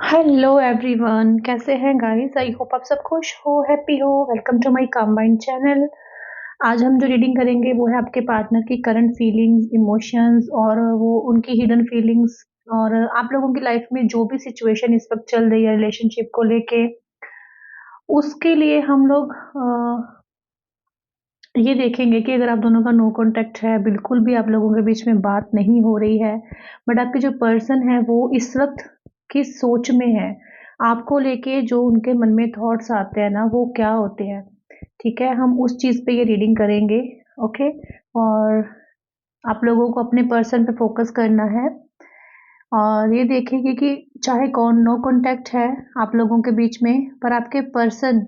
Hello everyone, कैसे हैं guys? I hope आप सब खुश हो, हैप्पी हो। Welcome to my combined channel. आज हम जो रीडिंग करेंगे वो है आपके पार्टनर की करंट फीलिंग्स, इमोशंस और वो उनकी हिडन फीलिंग्स और आप लोगों की लाइफ में जो भी सिचुएशन इस वक्त चल रही है रिलेशनशिप को लेके, उसके लिए हम लोग ये देखेंगे कि अगर आप दोनों का नो कॉन्टैक्ट है, बिल्कुल भी आप लोगों के बीच में बात नहीं हो रही है, बट आपके जो पर्सन है वो इस वक़्त किस सोच में है, आपको लेके जो उनके मन में थॉट्स आते हैं ना, वो क्या होते हैं, ठीक है? हम उस चीज़ पे ये रीडिंग करेंगे, ओके? और आप लोगों को अपने पर्सन पे फ़ोकस करना है और ये देखेंगे कि चाहे कौन नो कॉन्टैक्ट है आप लोगों के बीच में, पर आपके पर्सन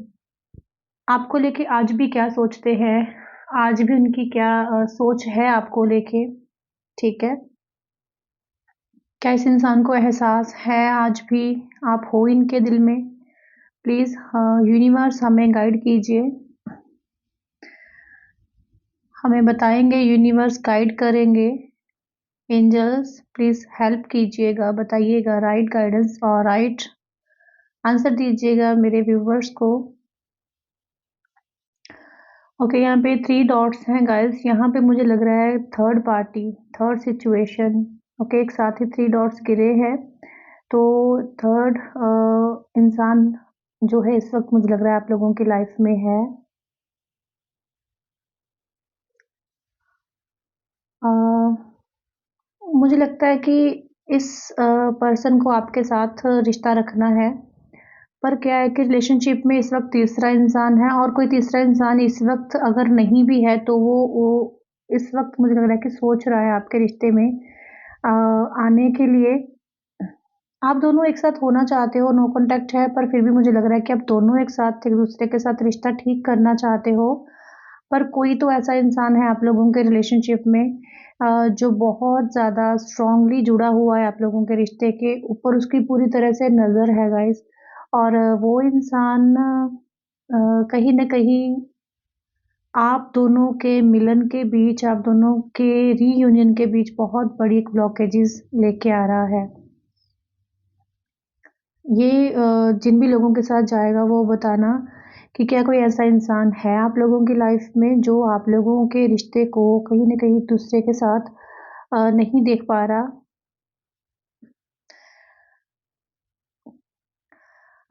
आपको लेके आज भी क्या सोचते हैं, आज भी उनकी क्या सोच है आपको लेके, ठीक है? क्या इस इंसान को एहसास है आज भी आप हो इनके दिल में? प्लीज़ यूनिवर्स हमें गाइड कीजिए, हमें बताएँगे, यूनिवर्स गाइड करेंगे। एंजल्स प्लीज़ हेल्प कीजिएगा, बताइएगा राइट गाइडेंस और राइट आंसर दीजिएगा मेरे व्यूवर्स को। ओके, यहाँ पे 3 डॉट्स हैं गाइस, यहाँ पे मुझे लग रहा है third party, third situation. Okay, एक साथ ही 3 डॉट्स गिरे हैं, तो थर्ड इंसान जो है इस वक्त मुझे लग रहा है आप लोगों की लाइफ में है। अ, मुझे लगता है कि इस पर्सन को आपके साथ रिश्ता रखना है, पर क्या है कि रिलेशनशिप में इस वक्त तीसरा इंसान है और कोई तीसरा इंसान इस वक्त अगर नहीं भी है तो वो इस वक्त मुझे लग रहा है कि सोच रहा है आपके रिश्ते में आने के लिए। आप दोनों एक साथ होना चाहते हो, नो कॉन्टैक्ट है, पर फिर भी मुझे लग रहा है कि आप दोनों एक साथ एक-दूसरे के साथ रिश्ता ठीक करना चाहते हो। पर कोई तो ऐसा इंसान है आप लोगों के रिलेशनशिप में जो बहुत ज़्यादा स्ट्रॉन्गली जुड़ा हुआ है आप लोगों के रिश्ते के ऊपर, उसकी पूरी तरह से नज़र है गाइस। और वो इंसान कहीं न कहीं आप दोनों के मिलन के बीच, आप दोनों के रीयूनियन के बीच बहुत बड़ी ब्लॉकेजेस लेके आ रहा है। ये जिन भी लोगों के साथ जाएगा वो बताना कि क्या कोई ऐसा इंसान है आप लोगों की लाइफ में जो आप लोगों के रिश्ते को कहीं न कहीं दूसरे के साथ नहीं देख पा रहा।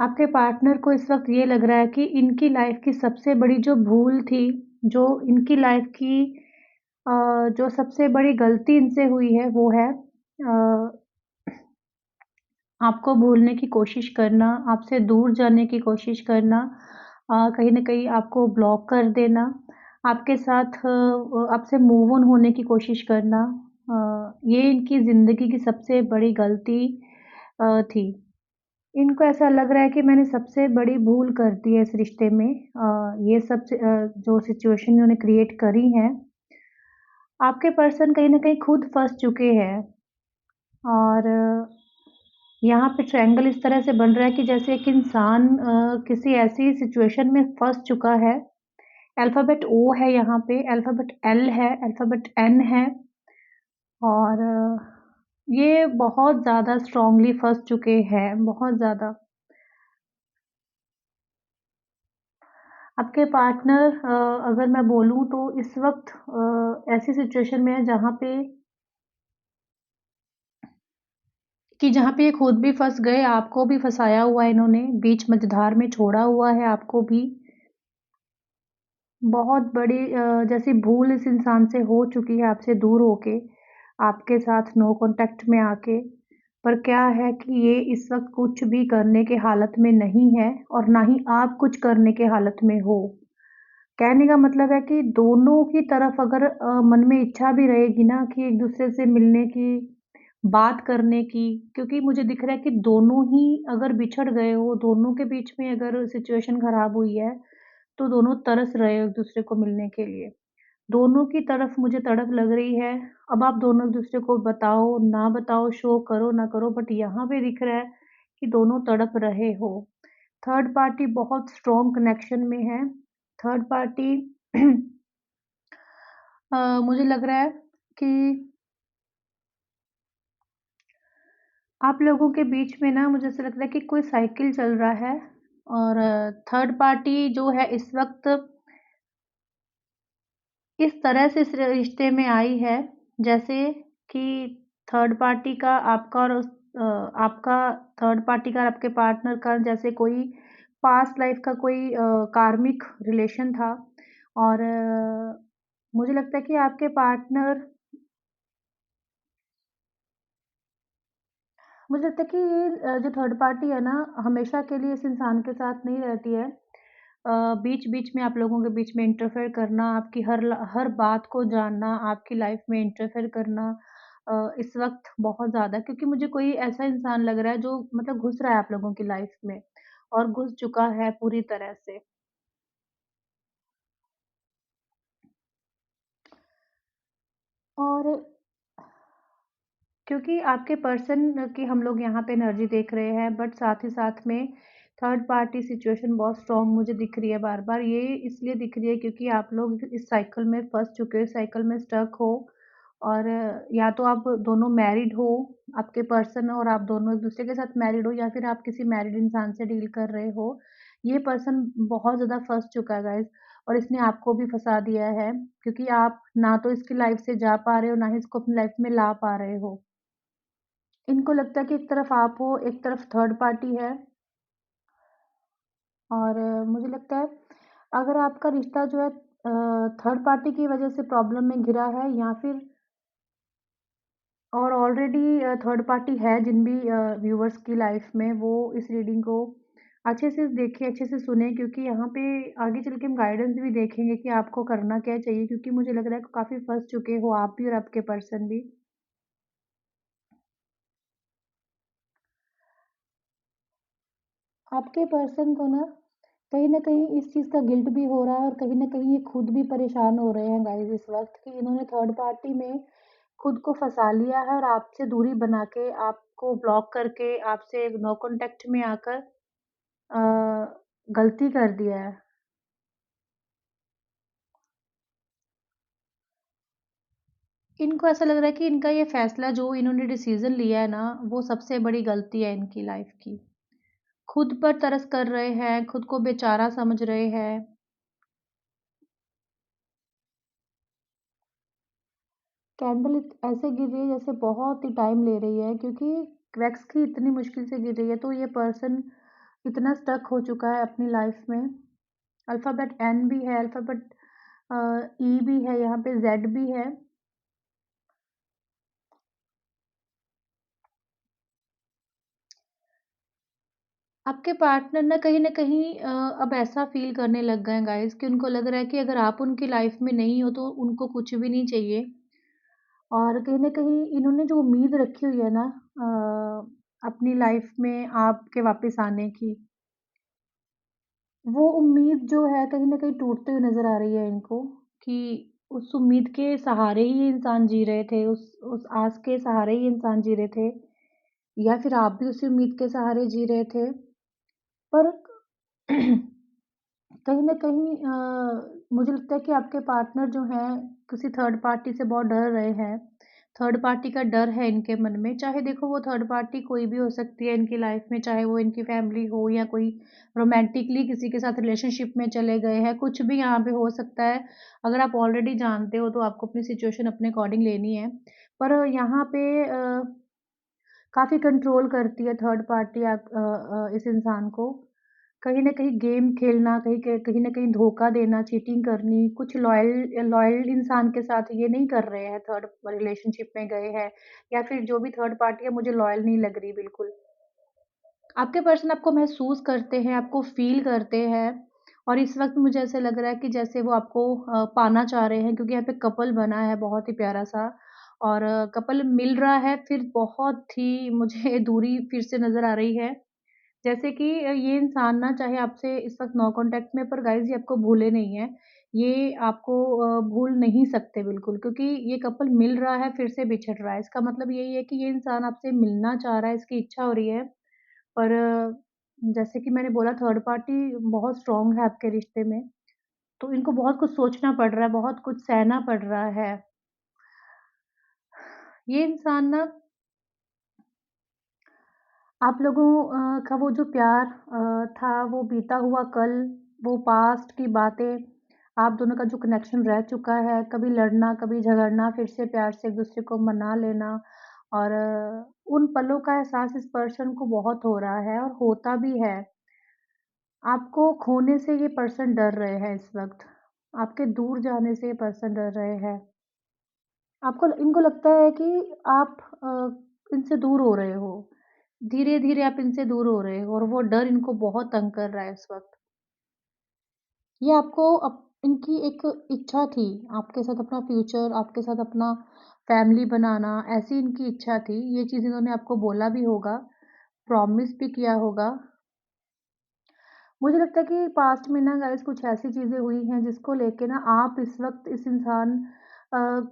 आपके पार्टनर को इस वक़्त ये लग रहा है कि इनकी लाइफ की सबसे बड़ी जो भूल थी, जो इनकी लाइफ की जो सबसे बड़ी गलती इनसे हुई है वो है आपको भूलने की कोशिश करना, आपसे दूर जाने की कोशिश करना, कहीं न कहीं आपको ब्लॉक कर देना, आपके साथ आपसे मूव ऑन होने की कोशिश करना, ये इनकी ज़िंदगी की सबसे बड़ी गलती थी। इनको ऐसा लग रहा है कि मैंने सबसे बड़ी भूल कर दी है इस रिश्ते में। ये जो सिचुएशन इन्होंने क्रिएट करी है, आपके पर्सन कहीं न कहीं खुद फँस चुके हैं और यहाँ पे ट्रायंगल इस तरह से बन रहा है कि जैसे एक इंसान किसी ऐसी सिचुएशन में फँस चुका है। अल्फ़ाबेट ओ है यहाँ पे, अल्फ़ाबेट एल है, अल्फ़ाबेट एन है और ये बहुत ज़्यादा स्ट्रॉन्गली फँस चुके हैं, बहुत ज़्यादा। आपके पार्टनर अगर मैं बोलूँ तो इस वक़्त ऐसी सिचुएशन में है जहाँ पे ये खुद भी फँस गए, आपको भी फँसाया हुआ है इन्होंने, बीच मझधार में छोड़ा हुआ है आपको भी। बहुत बड़ी जैसी भूल इस इंसान से हो चुकी है आपसे दूर होके, आपके साथ नो कॉन्टैक्ट में आके। पर क्या है कि ये इस वक़्त कुछ भी करने की हालत में नहीं है और ना ही आप कुछ करने की हालत में हो। कहने का मतलब है कि दोनों की तरफ अगर मन में इच्छा भी रहेगी ना कि एक-दूसरे से मिलने की, बात करने की, क्योंकि मुझे दिख रहा है कि दोनों ही अगर बिछड़ गए हो, दोनों के बीच में अगर सिचुएशन खराब हुई है, तो दोनों तरस रहे हो एक-दूसरे को मिलने के लिए। दोनों की तरफ मुझे तड़प लग रही है। अब आप दोनों एक-दूसरे को बताओ, ना बताओ, शो करो, ना करो, बट यहाँ पे दिख रहा है कि दोनों तड़प रहे हो। थर्ड पार्टी बहुत स्ट्रॉन्ग कनेक्शन में है। थर्ड पार्टी मुझे लग रहा है कि आप लोगों के बीच में ना मुझे ऐसा लगता है कि कोई साइकिल चल रहा है और थर्ड पार्टी जो है इस वक़्त इस तरह से इस रिश्ते में आई है, जैसे कि थर्ड पार्टी का आपका और आपका थर्ड पार्टी का और आपके पार्टनर का जैसे कोई पास्ट लाइफ़ का कोई कार्मिक रिलेशन था और मुझे लगता है कि आपके पार्टनर मुझे लगता है कि ये जो थर्ड पार्टी है ना, हमेशा के लिए इस इंसान के साथ नहीं रहती है। बीच-बीच में आप लोगों के बीच में इंटरफेयर करना, आपकी हर बात को जानना, आपकी लाइफ़ में इंटरफेयर करना इस वक़्त बहुत ज़्यादा है क्योंकि मुझे कोई ऐसा इंसान लग रहा है जो मतलब घुस रहा है आप लोगों की लाइफ़ में और घुस चुका है पूरी तरह से। और क्योंकि आपके पर्सन की हम लोग यहाँ पे एनर्जी देख रहे हैं बट साथ ही साथ में थर्ड पार्टी सिचुएशन बहुत स्ट्रॉन्ग मुझे दिख रही है बार-बार। ये इसलिए दिख रही है क्योंकि आप लोग इस साइकिल में फँस चुके हो, साइकिल में स्टक हो और या तो आप दोनों मैरिड हो, आपके पर्सन और आप दोनों एक-दूसरे के साथ मैरिड हो या फिर आप किसी मैरिड इंसान से डील कर रहे हो। ये पर्सन बहुत ज़्यादा फँस चुका है गाइज़ और इसने आपको भी फँसा दिया है क्योंकि आप ना तो इसकी लाइफ़ से जा पा रहे हो, ना ही इसको अपनी लाइफ़ में ला पा रहे हो। इनको लगता है कि एक तरफ आप हो, एक तरफ थर्ड पार्टी है और मुझे लगता है अगर आपका रिश्ता जो है थर्ड पार्टी की वज़ह से प्रॉब्लम में घिरा है या फिर और ऑलरेडी थर्ड पार्टी है जिन भी व्यूअर्स की लाइफ़ में वो इस रीडिंग को अच्छे से देखें, अच्छे से सुनें क्योंकि यहाँ पे आगे चल के हम गाइडेंस भी देखेंगे कि आपको करना क्या चाहिए क्योंकि मुझे लग रहा है काफ़ी फँस चुके हो आप भी और आपके पर्सन भी। आपके पर्सन को ना कहीं न कहीं इस चीज़ का गिल्ट भी हो रहा है और कहीं न कहीं ये खुद भी परेशान हो रहे हैं गाइज़ इस वक़्त कि इन्होंने थर्ड पार्टी में खुद को फँसा लिया है और आपसे दूरी बना के, आपको ब्लॉक करके, आपसे नो कॉन्टैक्ट में आकर गलती कर दिया है। इनको ऐसा लग रहा है कि इनका ये फ़ैसला जो इन्होंने डिसीज़न लिया है ना, वो सबसे बड़ी गलती है इनकी लाइफ़ की। खुद पर तरस कर रहे हैं, खुद को बेचारा समझ रहे हैं। कैंडल ऐसे गिर रही है जैसे बहुत ही टाइम ले रही है क्योंकि वैक्स की इतनी मुश्किल से गिर रही है तो ये पर्सन इतना स्टक हो चुका है अपनी लाइफ में। अल्फ़ाबेट एन भी है, अल्फ़ाबेट ई भी है, यहाँ पे ज़ेड भी है। आपके पार्टनर ना कहीं न कहीं अब ऐसा फ़ील करने लग गए हैं गाइज़ कि उनको लग रहा है कि अगर आप उनकी लाइफ में नहीं हो तो उनको कुछ भी नहीं चाहिए। और कहीं न कहीं इन्होंने जो उम्मीद रखी हुई है ना अपनी लाइफ में आपके वापस आने की, वो उम्मीद जो है कहीं न कहीं टूटते हुए नज़र आ रही है इनको कि उस उम्मीद के सहारे ही ये इंसान जी रहे थे, उस आस के सहारे ही इंसान जी रहे थे या फिर आप भी उसी उम्मीद के सहारे जी रहे थे। पर कहीं न कहीं मुझे लगता है कि आपके पार्टनर जो हैं, किसी थर्ड पार्टी से बहुत डर रहे हैं। थर्ड पार्टी का डर है इनके मन में, चाहे देखो वो थर्ड पार्टी कोई भी हो सकती है इनकी लाइफ़ में, चाहे वो इनकी फैमिली हो या कोई रोमांटिकली किसी के साथ रिलेशनशिप में चले गए हैं, कुछ भी यहाँ पे हो सकता है। अगर आप ऑलरेडी जानते हो तो आपको अपनी सिचुएशन अपने अकॉर्डिंग लेनी है। पर यहाँ पे काफ़ी कंट्रोल करती है थर्ड पार्टी इस इंसान को। कहीं न कहीं गेम खेलना, कहीं न कहीं धोखा देना, चीटिंग करनी, कुछ लॉयल लॉयल इंसान के साथ ये नहीं कर रहे हैं, थर्ड रिलेशनशिप में गए हैं या फिर जो भी थर्ड पार्टी है मुझे लॉयल नहीं लग रही बिल्कुल। आपके पर्सन आपको महसूस करते हैं, आपको फ़ील करते हैं और इस वक़्त मुझे ऐसा लग रहा है कि जैसे वो आपको पाना चाह रहे हैं क्योंकि यहाँ पे कपल बना है बहुत ही प्यारा-सा और कपल मिल रहा है फिर बहुत ही मुझे दूरी फिर से नज़र आ रही है। जैसे कि ये इंसान ना चाहे आपसे इस वक़्त नो कॉन्टैक्ट में पर गाइज़ ये आपको भूले नहीं हैं। ये आपको भूल नहीं सकते बिल्कुल क्योंकि ये कपल मिल रहा है, फिर से बिछड़ रहा है। इसका मतलब यही है कि ये इंसान आपसे मिलना चाह रहा है, इसकी इच्छा हो रही है। पर जैसे कि मैंने बोला थर्ड पार्टी बहुत स्ट्रॉन्ग है आपके रिश्ते में, तो इनको बहुत कुछ सोचना पड़ रहा है, बहुत कुछ सहना पड़ रहा है। ये इंसान ना आप लोगों का वो जो प्यार था, वो बीता हुआ कल, वो पास्ट की बातें, आप दोनों का जो कनेक्शन रह चुका है, कभी लड़ना, कभी झगड़ना, फिर से प्यार से एक-दूसरे को मना लेना और उन पलों का एहसास इस पर्सन को बहुत हो रहा है और होता भी है। आपको खोने से ये पर्सन डर रहे हैं इस वक़्त, आपके दूर जाने से ये पर्सन डर रहे हैं। आपको इनको लगता है कि आप इनसे दूर हो रहे हो। धीरे-धीरे आप इनसे दूर हो रहे हो और वो डर इनको बहुत तंग कर रहा है इस वक़्त। ये आपको इनकी एक इच्छा थी, आपके साथ अपना फ्यूचर, आपके साथ अपना फैमिली बनाना, ऐसी इनकी इच्छा थी। ये चीज़ इन्होंने आपको बोला भी होगा, प्रॉमिस भी किया होगा। मुझे लगता है कि पास्ट में ना गाइज़ कुछ ऐसी चीज़ें हुई हैं जिसको लेके ना आप इस वक़्त इस इंसान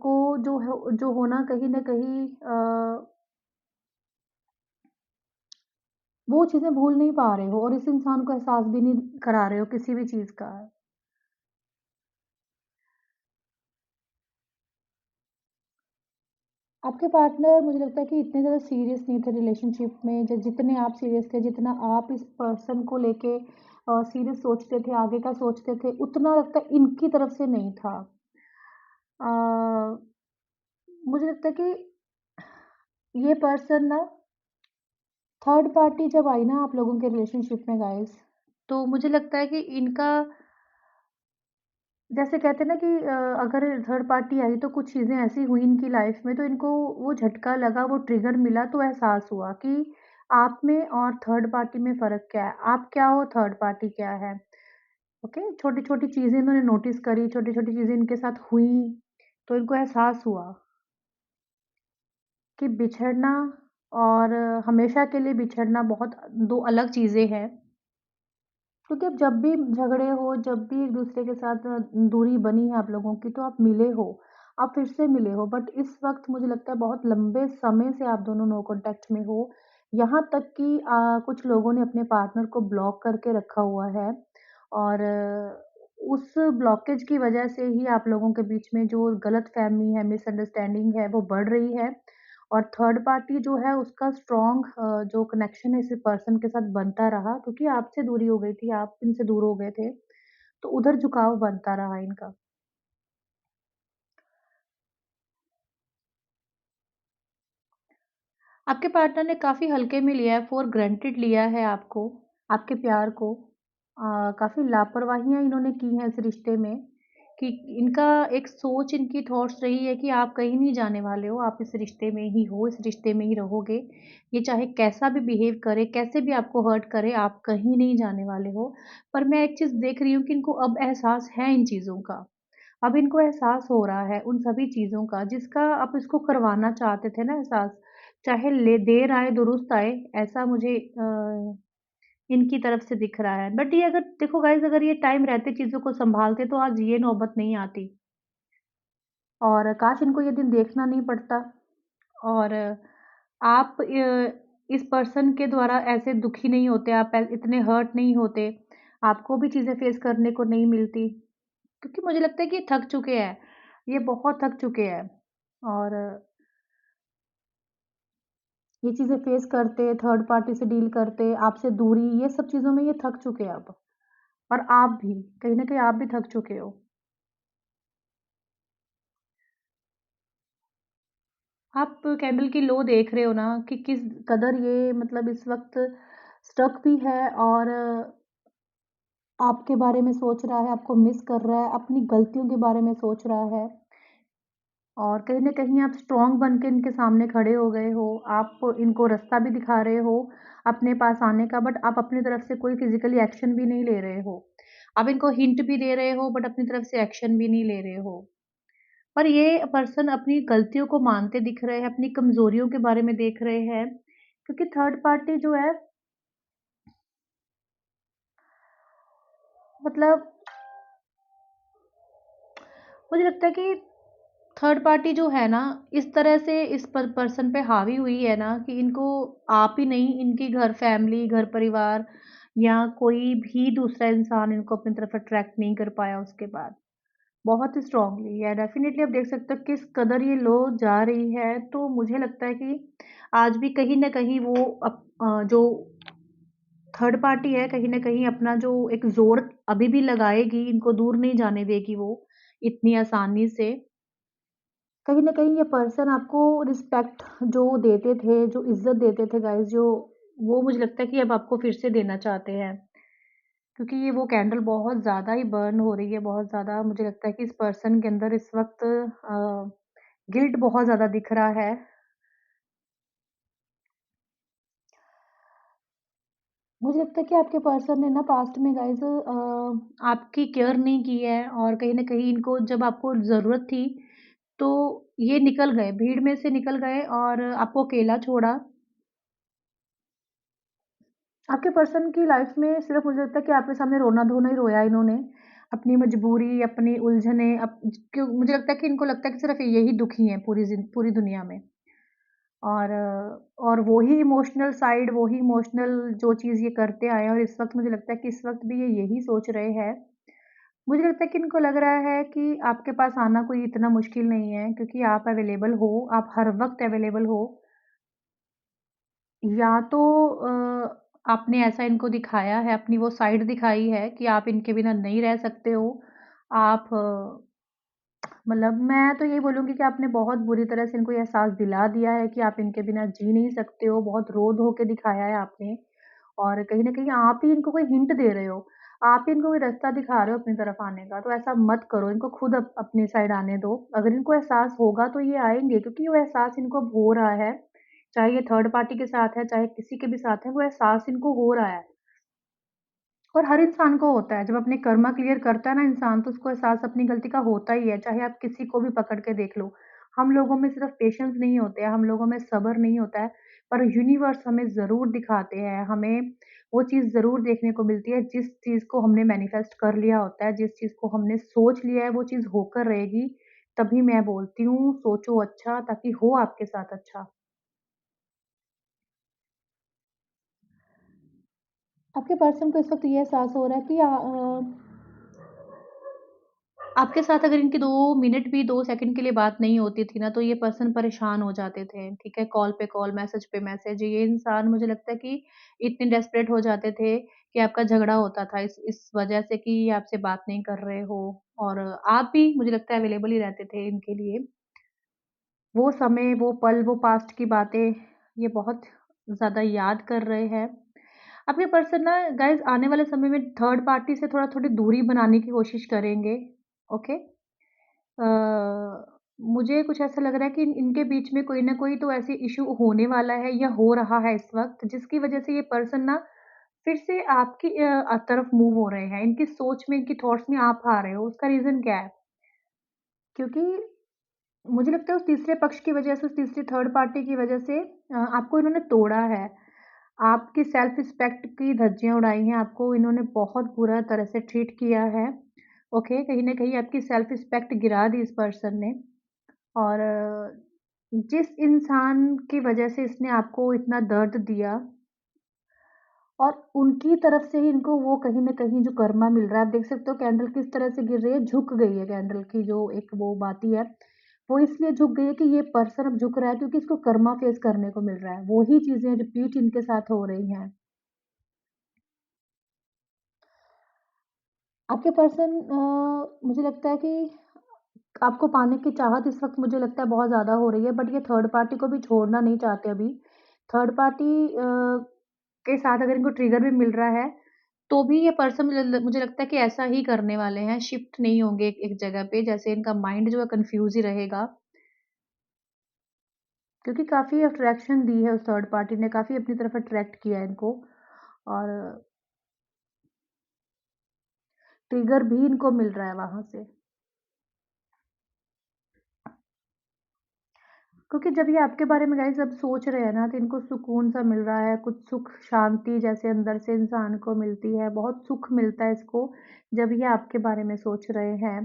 को जो होना कहीं न कहीं वो चीज़ें भूल नहीं पा रहे हो और इस इंसान को एहसास भी नहीं करा रहे हो किसी भी चीज़ का। आपके पार्टनर मुझे लगता है कि इतने ज़्यादा सीरियस नहीं थे रिलेशनशिप में जितने आप सीरियस थे, जितना आप इस पर्सन को लेके सीरियस सोचते थे, आगे का सोचते थे, उतना लगता है इनकी तरफ से नहीं था। अ, मुझे लगता है कि ये पर्सन ना थर्ड पार्टी जब आई ना आप लोगों के रिलेशनशिप में गाइस, तो मुझे लगता है कि इनका जैसे कहते हैं ना कि अगर थर्ड पार्टी आई तो कुछ चीज़ें ऐसी हुई इनकी लाइफ में तो इनको वो झटका लगा, वो ट्रिगर मिला तो एहसास हुआ कि आप में और थर्ड पार्टी में फ़र्क क्या है? आप क्या हो, थर्ड पार्टी क्या है? ओके, छोटी-छोटी चीज़ें इन्होंने नोटिस करी, छोटी-छोटी चीज़ें इनके साथ हुई, तो इनको एहसास हुआ कि बिछड़ना और हमेशा के लिए बिछड़ना बहुत 2 अलग चीज़ें हैं। क्योंकि अब जब भी झगड़े हो, जब भी एक-दूसरे के साथ दूरी बनी है आप लोगों की, तो आप मिले हो, आप फिर से मिले हो। बट इस वक़्त मुझे लगता है बहुत लंबे समय से आप दोनों नो कॉन्टैक्ट में हो। यहाँ तक कि कुछ लोगों ने अपने पार्टनर को ब्लॉक करके रखा हुआ है और उस ब्लॉकेज की वजह से ही आप लोगों के बीच में जो गलतफ़हमी है, मिसअंडरस्टैंडिंग है, वो बढ़ रही है। और थर्ड पार्टी जो है उसका स्ट्रॉन्ग जो कनेक्शन है इस पर्सन के साथ बनता रहा क्योंकि आपसे दूरी हो गई थी, आप इनसे दूर हो गए थे, तो उधर झुकाव बनता रहा इनका। आपके पार्टनर ने काफ़ी हल्के में लिया है, फॉर ग्रांटेड लिया है आपको, आपके प्यार को। काफ़ी लापरवाहियाँ इन्होंने की हैं इस रिश्ते में कि इनका एक सोच इनकी थॉट्स रही है कि आप कहीं नहीं जाने वाले हो, आप इस रिश्ते में ही हो, इस रिश्ते में ही रहोगे। ये चाहे कैसा भी बिहेव करे, कैसे भी आपको हर्ट करे, आप कहीं नहीं जाने वाले हो। पर मैं एक चीज़ देख रही हूँ कि इनको अब एहसास है इन चीज़ों का। अब इनको एहसास हो रहा है उन सभी चीज़ों का जिसका आप इसको करवाना चाहते थे ना एहसास, चाहे ले देर आए दुरुस्त आए, ऐसा मुझे इनकी तरफ से दिख रहा है। बट ये अगर देखो गाइज़ अगर ये टाइम रहते चीज़ों को सँभालते तो आज ये नौबत नहीं आती और काश इनको ये दिन देखना नहीं पड़ता और आप इस पर्सन के द्वारा ऐसे दुखी नहीं होते, आप इतने हर्ट नहीं होते, आपको भी चीज़ें फेस करने को नहीं मिलती। क्योंकि मुझे लगता है कि ये थक चुके हैं, ये बहुत थक चुके हैं और ये चीज़ें फेस करते, थर्ड पार्टी से डील करते, आपसे दूरी, ये सब चीज़ों में ये थक चुके हैं अब और आप भी, कहीं न कहीं आप भी थक चुके हो। आप कैंडल की लो देख रहे हो ना कि किस कदर ये मतलब इस वक़्त स्टक भी है और आपके बारे में सोच रहा है, आपको मिस कर रहा है, अपनी गलतियों के बारे में सोच रहा है। और कहीं न कहीं आप स्ट्रॉन्ग बन के इनके सामने खड़े हो गए हो। आप इनको रास्ता भी दिखा रहे हो अपने पास आने का बट आप अपनी तरफ से कोई फ़िज़िकली एक्शन भी नहीं ले रहे हो। आप इनको हिंट भी दे रहे हो बट अपनी तरफ से एक्शन भी नहीं ले रहे हो। पर ये पर्सन अपनी गलतियों को मानते दिख रहे हैं, अपनी कमज़ोरियों के बारे में देख रहे हैं। क्योंकि थर्ड पार्टी जो है मतलब मुझे लगता है कि थर्ड पार्टी जो है ना, इस तरह से इस पर्सन पे हावी हुई है ना कि इनको आप ही नहीं, इनकी घर फैमिली, घर परिवार या कोई भी दूसरा इंसान इनको अपनी तरफ अट्रैक्ट नहीं कर पाया उसके बाद। बहुत स्ट्रांगली या डेफ़िनिटली आप देख सकते हो किस कदर ये लो जा रही है, तो मुझे लगता है कि आज भी कहीं न कहीं वो जो थर्ड पार्टी है, कहीं न कहीं अपना जो एक ज़ोर अभी भी लगाएगी, इनको दूर नहीं जाने देगी वो इतनी आसानी से। कहीं न कहीं ये पर्सन आपको रिस्पेक्ट जो देते थे, जो इज़्ज़त देते थे गाइज़, जो वो मुझे लगता है कि अब आपको फिर से देना चाहते हैं। क्योंकि ये वो कैंडल बहुत ज़्यादा ही बर्न हो रही है, बहुत ज़्यादा मुझे लगता है कि इस पर्सन के अंदर इस वक़्त गिल्ट बहुत ज़्यादा दिख रहा है। मुझे लगता है कि आपके पर्सन ने ना पास्ट में गाइज़ आपकी केयर नहीं की है और कहीं न कहीं इनको जब आपको ज़रूरत थी, तो ये निकल गए, भीड़ में से निकल गए और आपको अकेला छोड़ा। आपके पर्सन की लाइफ़ में सिर्फ़ मुझे लगता है कि आपके सामने रोना-धोना ही रोया इन्होंने। अपनी मजबूरी, अपनी उलझनें क्यों मुझे लगता है कि इनको लगता है कि सिर्फ़ यही दुखी हैं पूरी दुनिया में। और वो ही इमोशनल साइड, वो ही इमोशनल जो चीज़ ये करते आए हैं और इस वक़्त मुझे लगता है कि इस वक़्त भी ये यही सोच रहे हैं। मुझे लगता है कि इनको लग रहा है कि आपके पास आना कोई इतना मुश्किल नहीं है क्योंकि आप अवेलेबल हो, आप हर वक़्त अवेलेबल हो। या तो आपने ऐसा इनको दिखाया है, अपनी वो साइड दिखाई है कि आप इनके बिना नहीं रह सकते हो। आप मतलब मैं तो यही बोलूँगी कि आपने बहुत बुरी तरह से इनको ये एहसास दिला दिया है कि आप इनके बिना जी नहीं सकते हो, बहुत रो-धो के दिखाया है आपने और कहीं न कहीं आप ही इनको कोई हिंट दे रहे हो। आप ही इनको कोई रास्ता दिखा रहे हो अपनी तरफ आने का, तो ऐसा मत करो, इनको खुद अपनी साइड आने दो। अगर इनको एहसास होगा तो ये आएँगे क्योंकि वो एहसास इनको अब हो रहा है, चाहे ये थर्ड पार्टी के साथ है, चाहे किसी के भी साथ है, वो एहसास इनको हो रहा है। और हर इंसान को होता है, जब अपने कर्मा क्लियर करता है ना इंसान, तो उसको एहसास अपनी गलती का होता ही है, चाहे आप किसी को भी पकड़ के देख लो। हम लोगों में सिर्फ़ पेशेंस नहीं होते हैं, हम लोगों में सब्र नहीं होता है, पर यूनिवर्स हमें ज़रूर दिखाते हैं, हमें वो चीज़ ज़रूर देखने को मिलती है, जिस चीज़ को हमने मैनिफेस्ट कर लिया होता है, जिस चीज़ को हमने सोच लिया है, वो चीज़ होकर रहेगी। तभी मैं बोलती हूँ, सोचो अच्छा ताकि हो आपके साथ अच्छा। आपके पर्सन को इस वक़्त ये एहसास हो रहा है कि आपके साथ अगर इनकी 2 मिनट भी 2 सेकंड के लिए बात नहीं होती थी ना, तो ये पर्सन परेशान हो जाते थे, ठीक है? कॉल पे कॉल, मैसेज पे मैसेज। ये इंसान मुझे लगता है कि इतने डेस्परेट हो जाते थे कि आपका झगड़ा होता था इस वजह से कि ये आपसे बात नहीं कर रहे हो और आप भी मुझे लगता है अवेलेबल ही रहते थे इनके लिए। वो समय, वो पल, वो पास्ट की बातें ये बहुत ज़्यादा याद कर रहे हैं। आपके पर्सन ना गाइज़ आने वाले समय में थर्ड पार्टी से थोड़ी दूरी बनाने की कोशिश करेंगे, ओके? अ, मुझे कुछ ऐसा लग रहा है कि इनके बीच में कोई न कोई तो ऐसे इश्यू होने वाला है या हो रहा है इस वक़्त, जिसकी वज़ह से ये पर्सन ना फिर से आपकी तरफ मूव हो रहे हैं। इनकी सोच में, इनकी थॉट्स में आप आ रहे हो, उसका रीज़न क्या है? क्योंकि मुझे लगता है उस तीसरे पक्ष की वज़ह से, उस तीसरी थर्ड पार्टी की वज़ह से आपको इन्होंने तोड़ा है। आपकी सेल्फ रिस्पेक्ट की धज्जियाँ उड़ाई हैं, आपको इन्होंने बहुत बुरा तरह से ट्रीट किया है। ओके, कहीं न कहीं आपकी सेल्फ रिस्पेक्ट गिरा दी इस पर्सन ने और जिस इंसान की वज़ह से इसने आपको इतना दर्द दिया और उनकी तरफ से ही इनको वो कहीं न कहीं जो कर्मा मिल रहा है, आप देख सकते हो कैंडल किस तरह से गिर रही है, झुक गई है कैंडल की जो एक वो बाती है, वो इसलिए झुक गई है कि ये पर्सन अब झुक रहा है क्योंकि इसको कर्मा फेस करने को मिल रहा है। वो ही चीज़ें रिपीट इनके साथ हो रही हैं। आपके पर्सन मुझे लगता है कि आपको पाने की चाहत इस वक़्त मुझे लगता है बहुत ज़्यादा हो रही है, बट ये थर्ड पार्टी को भी छोड़ना नहीं चाहते अभी। थर्ड पार्टी के साथ अगर इनको ट्रिगर भी मिल रहा है, तो भी ये पर्सन मुझे लगता है कि ऐसा ही करने वाले हैं, शिफ्ट नहीं होंगे एक एक जगह पे, जैसे इनका माइंड जो है कन्फ्यूज़ ही रहेगा। क्योंकि काफ़ी अट्रैक्शन दी है उस थर्ड पार्टी ने, काफ़ी अपनी तरफ अट्रैक्ट किया है इनको और ट्रिगर भी इनको मिल रहा है वहाँ से। क्योंकि जब ये आपके बारे में गाइज़ अब सोच रहे हैं ना, तो इनको सुकून-सा मिल रहा है, कुछ सुख शांति जैसे अंदर से इंसान को मिलती है, बहुत सुख मिलता है इसको, जब ये आपके बारे में सोच रहे हैं।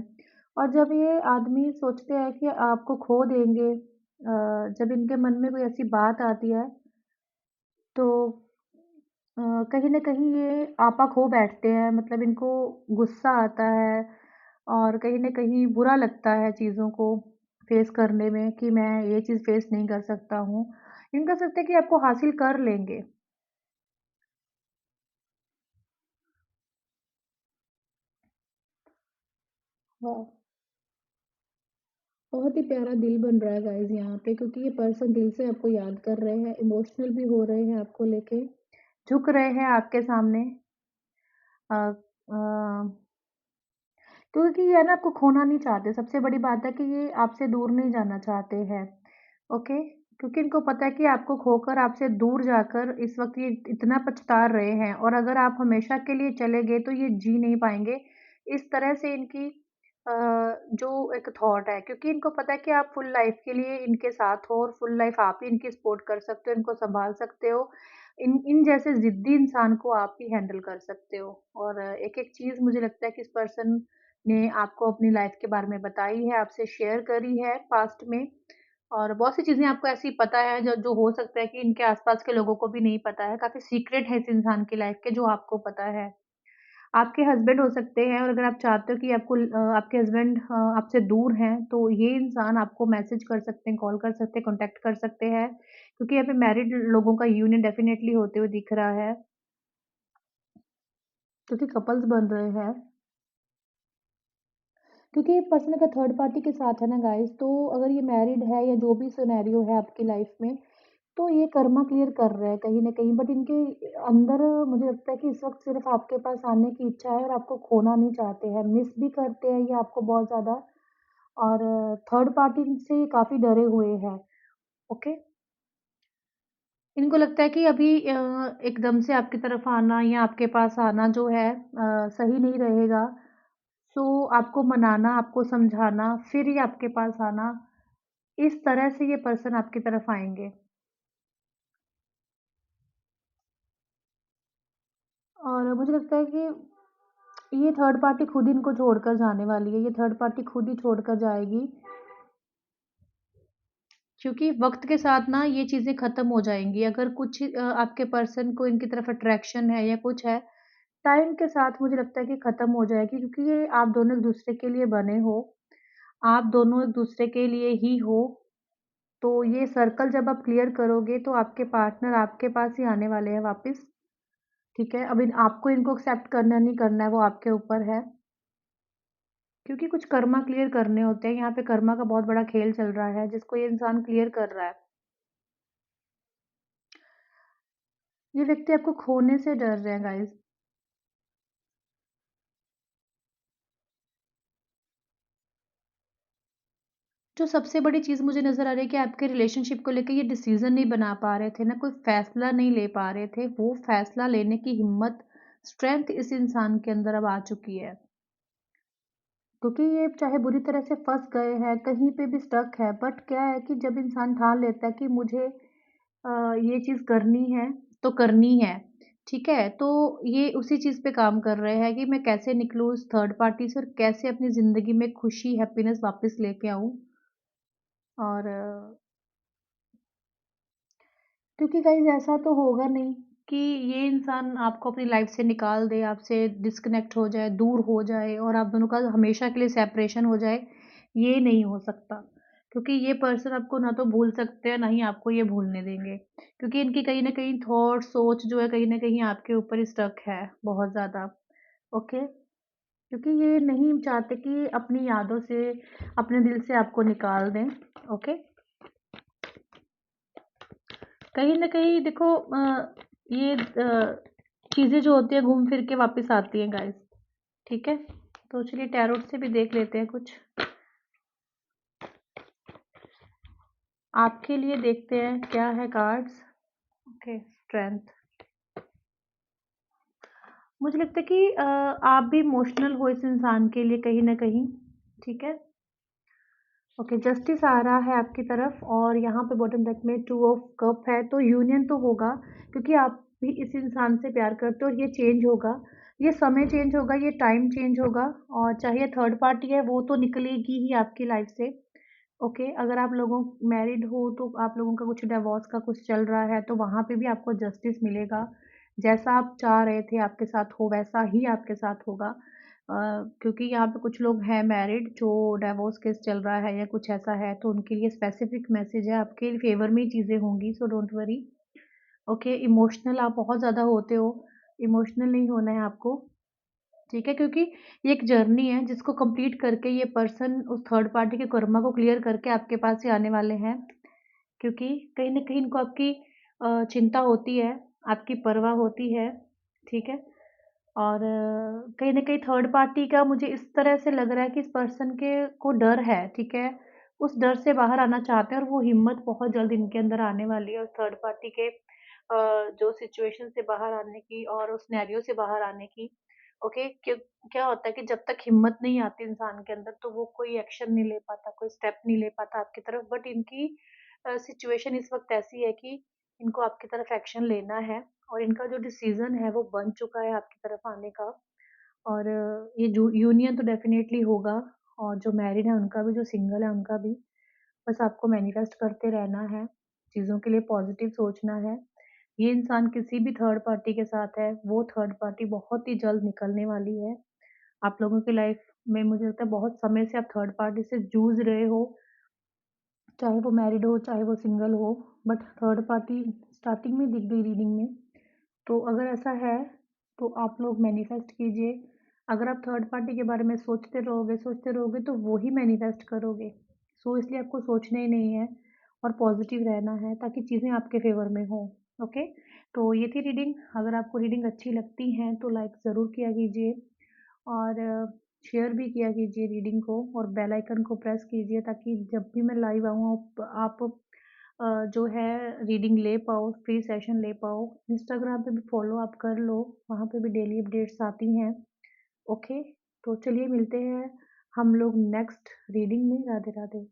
और जब ये आदमी सोचते हैं कि आपको खो देंगे जब इनके मन में कोई ऐसी बात आती है, तो कहीं न कहीं ये आपा खो बैठते हैं, मतलब इनको गुस्सा आता है और कहीं न कहीं बुरा लगता है चीज़ों को फ़ेस करने में कि मैं ये चीज़ फ़ेस नहीं कर सकता हूँ। इन कर सकते हैं कि आपको हासिल कर लेंगे। वाह! बहुत ही प्यारा दिल बन रहा है गाइज़ यहाँ पे, क्योंकि ये पर्सन दिल से आपको याद कर रहे हैं, इमोशनल भी हो रहे हैं आपको लेके, झुक रहे हैं आपके सामने। अ अ, क्योंकि ये है ना, आपको खोना नहीं चाहते, सबसे बड़ी बात है कि ये आपसे दूर नहीं जाना चाहते हैं, ओके? क्योंकि इनको पता है कि आपको खोकर आपसे दूर जाकर इस वक़्त ये इतना पछता रहे हैं, और अगर आप हमेशा के लिए चले गए तो ये जी नहीं पाएँगे। इस तरह से इनकी अ, जो एक थॉट है, क्योंकि इनको पता है कि आप फुल लाइफ़ के लिए इनके साथ हो और फुल लाइफ़ आप ही इनकी सपोर्ट कर सकते हो, इनको सँभाल सकते हो। इन इन जैसे ज़िद्दी इंसान को आप ही हैंडल कर सकते हो। और एक-एक चीज़ मुझे लगता है कि इस पर्सन ने आपको अपनी लाइफ़ के बारे में बताई है, आपसे शेयर करी है पास्ट में, और बहुत सी चीज़ें आपको ऐसी पता है जो जो हो सकता है कि इनके आस-पास के लोगों को भी नहीं पता है। काफ़ी सीक्रेट है इस इंसान की लाइफ़ के, जो आपको पता है। आपके हस्बैंड हो सकते हैं, और अगर आप चाहते हो कि आपके हस्बैंड आपसे दूर हैं, तो ये इंसान आपको मैसेज कर सकते हैं, कॉल कर सकते हैं, कॉन्टैक्ट कर सकते हैं, क्योंकि यहाँ पे मैरिड लोगों का यूनियन डेफ़िनेटली होते हुए दिख रहा है, क्योंकि कपल्स बन रहे हैं। क्योंकि ये पर्सन अगर थर्ड पार्टी के साथ है ना गाइज़, तो अगर ये मैरिड है या जो भी सिनेरियो है आपकी लाइफ़ में, तो ये कर्मा क्लियर कर रहे हैं कहीं न कहीं, बट इनके अंदर मुझे लगता है कि इस वक़्त सिर्फ़ आपके पास आने की इच्छा है, और आपको खोना नहीं चाहते हैं, मिस भी करते हैं ये आपको बहुत ज़्यादा, और थर्ड पार्टी से काफ़ी डरे हुए हैं, ओके? इनको लगता है कि अभी एकदम से आपकी तरफ आना या आपके पास आना जो है सही नहीं रहेगा, सो आपको मनाना, आपको समझाना, फिर ही आपके पास आना, इस तरह से ये पर्सन आपकी तरफ आएँगे। और मुझे लगता है कि ये थर्ड पार्टी खुद इनको छोड़कर जाने वाली है, ये थर्ड पार्टी खुद ही छोड़कर जाएगी, क्योंकि वक़्त के साथ ना ये चीज़ें ख़त्म हो जाएँगी। अगर कुछ आपके पर्सन को इनकी तरफ अट्रैक्शन है या कुछ है, टाइम के साथ मुझे लगता है कि ख़त्म हो जाएगी, क्योंकि ये आप दोनों एक-दूसरे के लिए बने हो, आप दोनों एक-दूसरे के लिए ही हो, तो ये सर्कल जब आप क्लियर करोगे तो आपके पार्टनर आपके पास ही आने वाले हैं वापस, ठीक है? अब इन आपको इनको एक्सेप्ट करना नहीं करना है, वो आपके ऊपर है। क्योंकि कुछ कर्मा क्लियर करने होते हैं, यहाँ पे कर्मा का बहुत बड़ा खेल चल रहा है, जिसको ये इंसान क्लियर कर रहा है। ये व्यक्ति आपको खोने से डर रहे हैं गाइज़। जो सबसे बड़ी चीज़ मुझे नज़र आ रही है कि आपके रिलेशनशिप को लेके ये डिसीज़न नहीं बना पा रहे थे ना, कोई फ़ैसला नहीं ले पा रहे थे, वो फ़ैसला लेने की हिम्मत, स्ट्रेंथ इस इंसान के अंदर अब आ चुकी है। क्योंकि ये चाहे बुरी तरह से फँस गए हैं, कहीं पे भी स्टक है, बट क्या है कि जब इंसान ठान लेता है कि मुझे ये चीज़ करनी है, तो करनी है, ठीक है? तो ये उसी चीज़ पे काम कर रहे हैं कि मैं कैसे निकलूँ उस थर्ड पार्टी से, और कैसे अपनी ज़िंदगी में खुशी, हैप्पीनेस वापस लेके आऊँ। और क्योंकि गाइज़ ऐसा तो होगा नहीं कि ये इंसान आपको अपनी लाइफ़ से निकाल दे, आपसे डिस्कनेक्ट हो जाए, दूर हो जाए, और आप दोनों का हमेशा के लिए सेपरेशन हो जाए, ये नहीं हो सकता। क्योंकि ये पर्सन आपको ना तो भूल सकते हैं, ना ही आपको ये भूलने देंगे। क्योंकि इनकी कहीं न कहीं थॉट, सोच जो है कहीं न कहीं आपके ऊपर स्टक है, बहुत ज़्यादा, ओके? क्योंकि ये नहीं चाहते कि अपनी यादों से, अपने दिल से आपको निकाल दें, ओके? कहीं न कहीं देखो, ये चीज़ें जो होती हैं घूम फिर के वापस आती हैं गाइस, ठीक है? तो चलिए टैरोट से भी देख लेते हैं कुछ। आपके लिए देखते हैं क्या है कार्ड्स। Okay, strength. मुझे लगता है कि आप भी इमोशनल हो इस इंसान के लिए कहीं न कहीं, ठीक है? ओके, जस्टिस आ रहा है आपकी तरफ, और यहाँ पे बॉटम डेक में टू ऑफ कप है, तो यूनियन तो होगा, क्योंकि आप भी इस इंसान से प्यार करते हो, और ये चेंज होगा, ये समय चेंज होगा, ये टाइम चेंज होगा, और चाहे थर्ड पार्टी है वो तो निकलेगी ही आपकी लाइफ से, ओके? अगर आप लोगों मैरिड हो तो आप लोगों का कुछ डिवोर्स का कुछ चल रहा है, तो वहाँ पे भी आपको जस्टिस मिलेगा, जैसा आप चाह रहे थे आपके साथ हो वैसा ही आपके साथ होगा। क्योंकि यहाँ पे कुछ लोग हैं मैरिड जो डिवोर्स केस चल रहा है या कुछ ऐसा है, तो उनके लिए स्पेसिफिक मैसेज है, आपके फेवर में ही चीज़ें होंगी, so don't worry. Okay, emotional आप बहुत ज़्यादा होते हो, इमोशनल नहीं होना है आपको, ठीक है? क्योंकि ये एक जर्नी है जिसको कंप्लीट करके ये पर्सन उस थर्ड पार्टी के कर्मा को क्लियर करके आपके पास ही आने वाले हैं। क्योंकि कहीं न कहीं इनको आपकी चिंता होती है, आपकी परवाह होती है, ठीक है? और कहीं न कहीं थर्ड पार्टी का मुझे इस तरह से लग रहा है कि इस पर्सन के को डर है, ठीक है? उस डर से बाहर आना चाहते हैं और वो हिम्मत बहुत जल्द इनके अंदर आने वाली है और थर्ड पार्टी के जो सिचुएशन से बाहर आने की और उस सिनेरियो से बाहर आने की, ओके? क्या होता है कि जब तक हिम्मत नहीं आती इंसान के अंदर, तो वो कोई एक्शन नहीं ले पाता, कोई स्टेप नहीं ले पाता आपकी तरफ। बट इनकी सिचुएशन इस वक़्त ऐसी है कि इनको आपकी तरफ एक्शन लेना है और इनका जो डिसीज़न है वो बन चुका है आपकी तरफ आने का और ये जो यूनियन तो डेफ़िनेटली होगा और जो मैरिड है उनका भी, जो सिंगल है उनका भी। बस आपको मैनिफेस्ट करते रहना है, चीज़ों के लिए पॉज़िटिव सोचना है। ये इंसान किसी भी थर्ड पार्टी के साथ है, वो थर्ड पार्टी बहुत ही जल्द निकलने वाली है। आप लोगों की लाइफ़ में मुझे लगता है बहुत समय से आप थर्ड पार्टी से जूझ रहे हो, चाहे वो मैरिड हो, चाहे वो सिंगल हो, बट थर्ड पार्टी स्टार्टिंग में दिख गई रीडिंग में। तो अगर ऐसा है, तो आप लोग मैनिफेस्ट कीजिए। अगर आप थर्ड पार्टी के बारे में सोचते रहोगे तो वो ही मैनिफेस्ट करोगे। सो इसलिए आपको सोचना ही नहीं है और पॉज़िटिव रहना है ताकि चीज़ें आपके फ़ेवर में हों, ओके? तो ये थी रीडिंग। अगर आपको रीडिंग अच्छी लगती हैं तो लाइक ज़रूर किया कीजिए और शेयर भी किया कीजिए रीडिंग को और बेल आइकन को प्रेस कीजिए ताकि जब भी मैं लाइव आऊँ आप जो है रीडिंग ले पाओ, फ्री सेशन ले पाओ। इंस्टाग्राम पे भी फॉलो आप कर लो, वहाँ पे भी डेली अपडेट्स आती हैं। ओके, तो चलिए मिलते हैं हम लोग नेक्स्ट रीडिंग में। राधे राधे।